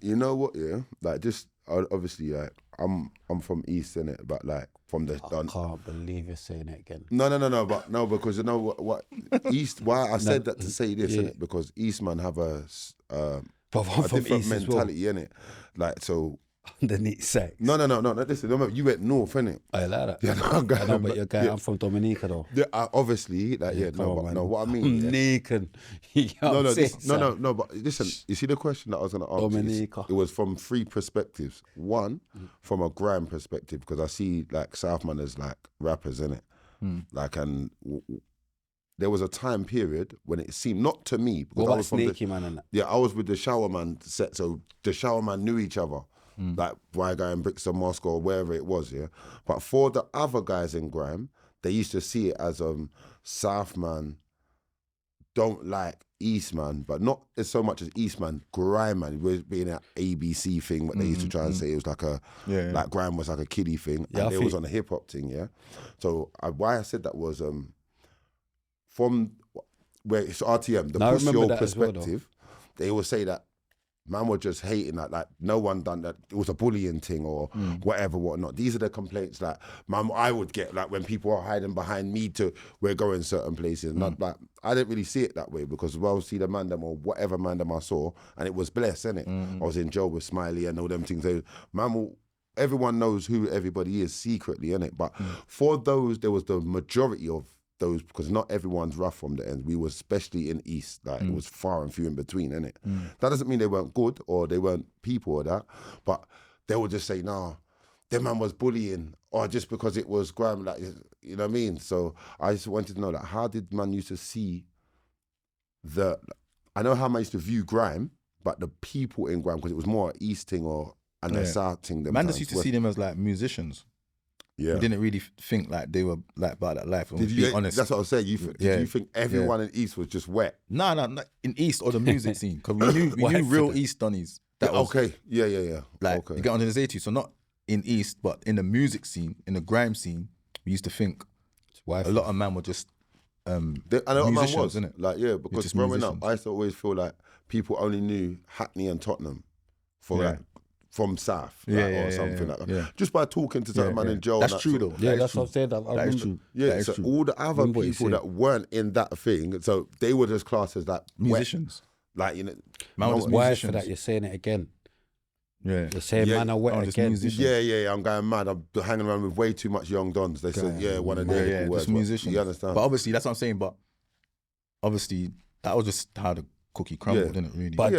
You know what? Yeah, like just obviously, like I'm from East, innit? But like from the I can't believe you're saying it again. No, but no, because you know what East. Why I said that to say this, yeah. innit? Because East man have a But I'm from different East mentality, innit? Like so. Underneath sex. No. Listen, no, you went north, innit? I like that. Yeah, I know, but you're guy. Yeah. I'm from Dominica though. Yeah, obviously, like what I mean. Dominican. No, But listen, you see the question that I was gonna ask. Dominica. It was from three perspectives. One, from a grime perspective, because I see like Southman as like rappers, innit? Like there was a time period when it seemed, not to me, because what I was from Sneaky Man and that? Yeah, I was with the Shower Man set, so the Shower Man knew each other. Like White Guy in Brixton Mosque or wherever it was, yeah. But for the other guys in grime, they used to see it as Southman don't like Eastman, but not as so much as Eastman, Grime man. It was being an ABC thing, but they used to try and say it was like like grime was like a kiddie thing, and it was on a hip hop thing, yeah. So why I said that was from where it's RTM, the push your perspective, they will say that man were just hating that, like no one done that. It was a bullying thing or whatnot. These are the complaints that I would get, like when people are hiding behind me we're going certain places. Not like I didn't really see it that way because I see the man them or whatever man them I saw, and it was blessed, innit? I was in jail with Smiley and all them things. Everyone knows who everybody is secretly, innit? But for those, there was the majority of those, because not everyone's rough from the end. We were especially in East, like it was far and few in between, innit? That doesn't mean they weren't good or they weren't people or that, but they would just say, nah, their man was bullying, or just because it was grime, like, you know what I mean? So I just wanted to know, like, how did man used to see I know how man used to view grime, but the people in grime, because it was more an East thing and a South thing. Man just used to see them as like musicians. Yeah, we didn't really think like they were like about that life. Did you? Honest, that's what I was saying. Did you think everyone in East was just wet? No, in East or the music scene, because we knew real East Dunnies. Okay, yeah. Like you get onto the 80s, so not in East, but in the music scene, in the grime scene, we used to think a lot of man were just musicians, innit? Like because growing up, I used to always feel like people only knew Hackney and Tottenham for like from South, or something like that. Yeah. Just by talking to certain man in jail. That's true though. Yeah, that's what I'm saying. That is true. Yeah, so all the other people that weren't in that thing, so they were just classed as like musicians. Wet. Like, you know, why for that you're saying it again? Yeah, you're saying man are wet again. Yeah, I'm going mad. I'm hanging around with way too much young dons. They said, one of their words. Just musicians. You understand? But obviously, that's what I'm saying. But obviously, that was just how the cookie crumbled, didn't it? Really. But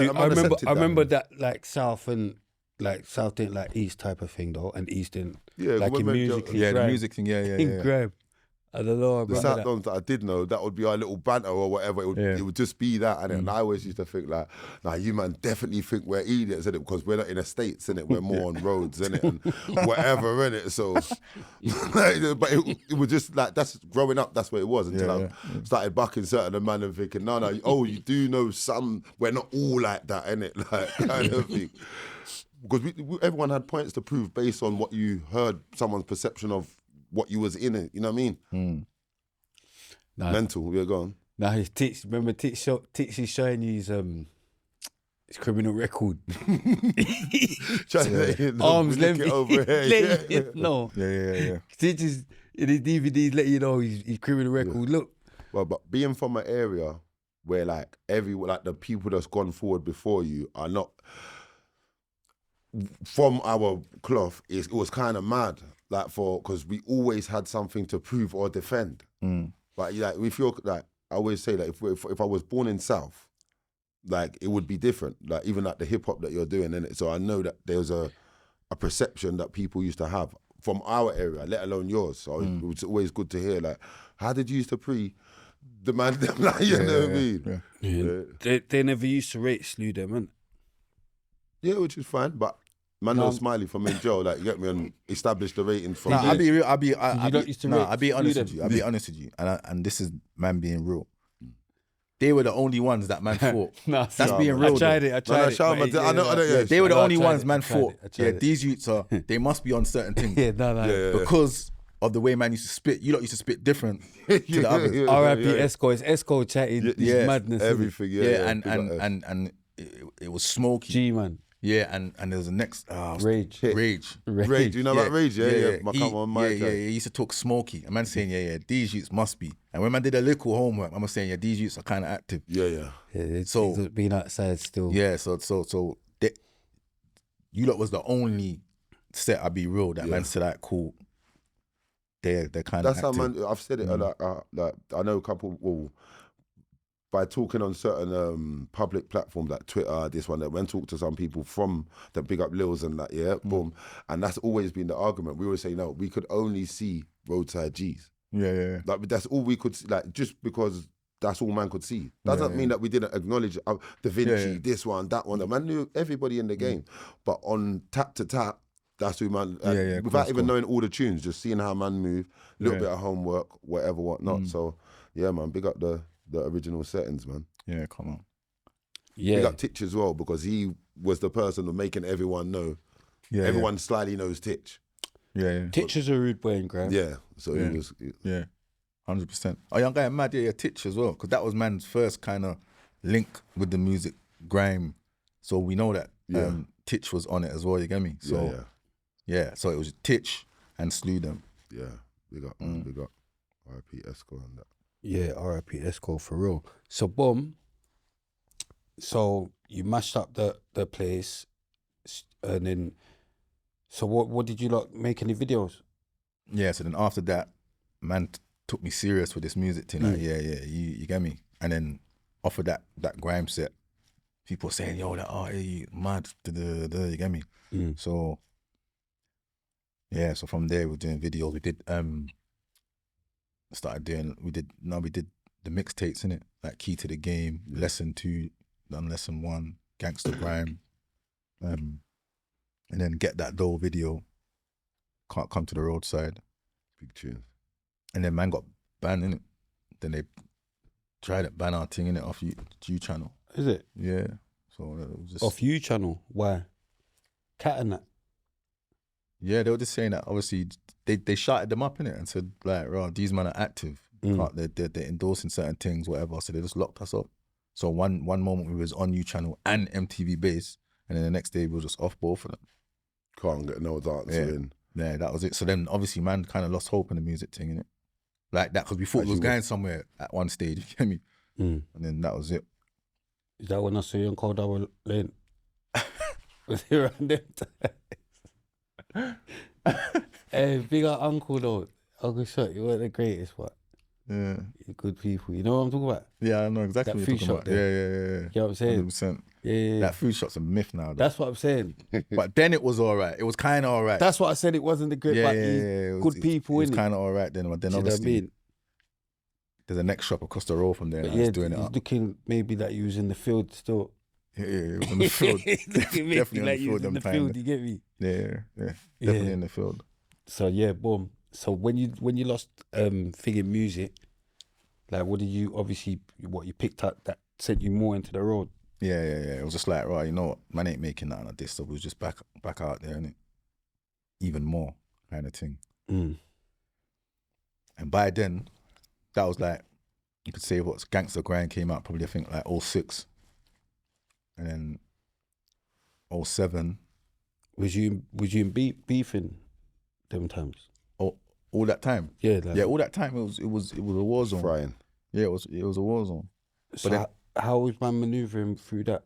I remember that like South and. Like South didn't like East type of thing though, and East didn't like in music. The music thing, in grime. I don't know. The South dons that I did know, that would be our little banter or whatever. It would just be that, and I always used to think like, nah, you man definitely think we're idiots, innit? Because we're not in the States, innit? We're more on roads, innit? And whatever, innit? So, but it was just like, that's growing up. That's what it was until I started bucking certain man and thinking, no, you do know some. We're not all like that, innit? Like kind of thing. Because everyone had points to prove based on what you heard, someone's perception of what you was in it. You know what I mean? Mental. We're gone. Nah, remember Tix is showing you his criminal record. Arms length over here. No. Yeah. Tix is in his DVDs let you know his criminal record. Look. Well, but being from an area where like the people that's gone forward before you are not from our cloth, it was kind of mad, like because we always had something to prove or defend. But like, if you're like, I always say that if I was born in South, like it would be different. Like even like the hip hop that you're doing, innit? So I know that there's a perception that people used to have from our area, let alone yours. So it was always good to hear. Like, how did you used to demand them? Like, you know what I mean? Yeah. They never used to rate slew them, man. Yeah, which is fine, but man, no Smiley from in jail, like you get me, and establish the ratings from. I'll be honest with you, and this is man being real. They were the only ones that man fought. That's being real. I tried it. They were the only ones man fought. Yeah, these youths they must be on certain things. Because of the way man used to spit. You lot used to spit different to the others. R.I.P. Esco. It's Esco chatting. Madness. Everything. And it was smoky. G man. Yeah, and there's the next Rage. Rage. You know about Rage? Yeah. He used to talk smoky. A man saying, yeah, these youths must be. And when man did a little homework, I was saying, yeah, these youths are kind of active. Yeah. So being outside still. Yeah, so they, you lot was the only set, I'll be real, that man said, like, cool. They're kind of active. That's how man, I've said it, like I know a couple, well, by talking on certain public platforms like Twitter, this one, that when talk to some people from the big up Lils and that, boom. And that's always been the argument. We always say, no, we could only see roadside G's. Yeah. Like, that's all we could see, like, just because that's all man could see. Doesn't mean that we didn't acknowledge Da Vinci, this one, that one. The man knew everybody in the game. But on tap to tap, that's who man, without even knowing all the tunes, just seeing how man move, a little bit of homework, whatever, whatnot. So, yeah, man, big up the original settings, man. Yeah, come on. Yeah. Big up Titch as well, because he was the person of making everyone know. Yeah. Everyone slightly knows Titch. Yeah. Titch is a rude boy in Grime. Yeah. So he was. Yeah. 100%. Oh, young guy, mad, yeah, Titch as well, because that was man's first kind of link with the music, Grime. So we know that Titch was on it as well, you get me? So, yeah. So it was Titch and Slew them. Yeah. Big up, man. Big up. R.I.P. Esco and that. Yeah, R.I.P. Esco for real. So, boom. So you mashed up the place, and then, so what did you like make any videos? Yeah, so then after that, man took me serious with this music thing. Like, you get me? And then off of that Grime set, people saying, yo, that you mad, you get me? So, yeah, so from there we're doing videos. We did we did the mixtapes, innit? Like Key to the Game, Lesson 2, done Lesson 1, Gangster Grime, and then Get That Dough video, Can't Come to the Roadside. Big tune. And then man got banned, innit? Then they tried to ban our thing, innit, off you channel. Is it? Yeah. So it was just... Off you channel? Why? Cat and that? Yeah, they were just saying that obviously they shouted them up, innit, and said, like, right, these men are active. They're endorsing certain things, whatever. So they just locked us up. So one moment we was on you channel and MTV Base, and then the next day we were just off both of them. Can't get no dancing. Yeah, that was it. So then obviously man kind of lost hope in the music thing, innit? Like that, because we thought it was going somewhere at one stage, you get me? And then that was it. Is that when I saw you on Cold Double Lane? Was it around them times? Hey, big up Uncle though. Uncle Shot, you weren't the greatest, but yeah, you're good people. You know what I'm talking about? Yeah, I know exactly that what you're talking about. There. Yeah. You know what I'm saying? 100%. Yeah. That food shot's a myth now, though. That's what I'm saying. But then it was all right. It was kind of all right. That's what I said. It wasn't the great, but good people. It was kind of all right then. But then obviously, there's a next shop across the road from there. And I was doing it up. Looking maybe that you was in the field still. Yeah, it was in the field. Definitely like you was in the field. You get me? Yeah. Definitely in the field. So yeah, boom. So when you lost thinking music, like what did you you picked up that sent you more into the road? Yeah. It was just like, right, you know what, man ain't making nothing of this, so we was just back out there, innit? Even more kind of thing. And by then, that was like, you could say what Gangster Grime came out probably I think like 06. And then 07. Was you in beefing them times? All that time? Yeah. All that time it was a war zone. Frying. Yeah, it was a war zone. So but how was man manoeuvring through that?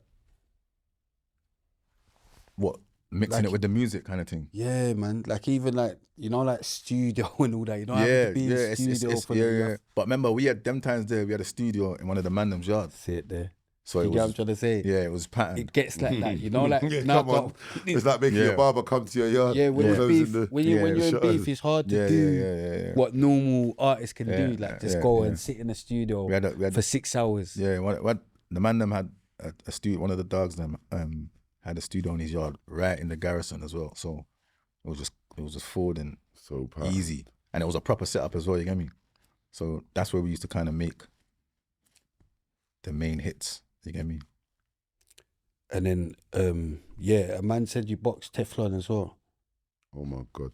What? Mixing it with the music kind of thing? Yeah, man. Like even like, you know, like studio and all that. You know, yeah. But remember, we had them times there, we had a studio in one of the mandom's yards. See it there. So you get what I'm trying to say? Yeah, it was pattern. It gets like that, you know, like come on. It's like making your barber come to your yard. Yeah, when you're in beef, it's hard to do what normal artists can do, like just go and sit in a studio for 6 hours. Yeah, the man them had a studio. One of the dogs them had a studio in his yard right in the garrison as well. So it was just forward and so easy, and it was a proper setup as well. You get me? So that's where we used to kind of make the main hits. You get me? And then, a man said you boxed Teflon as well. Oh my God.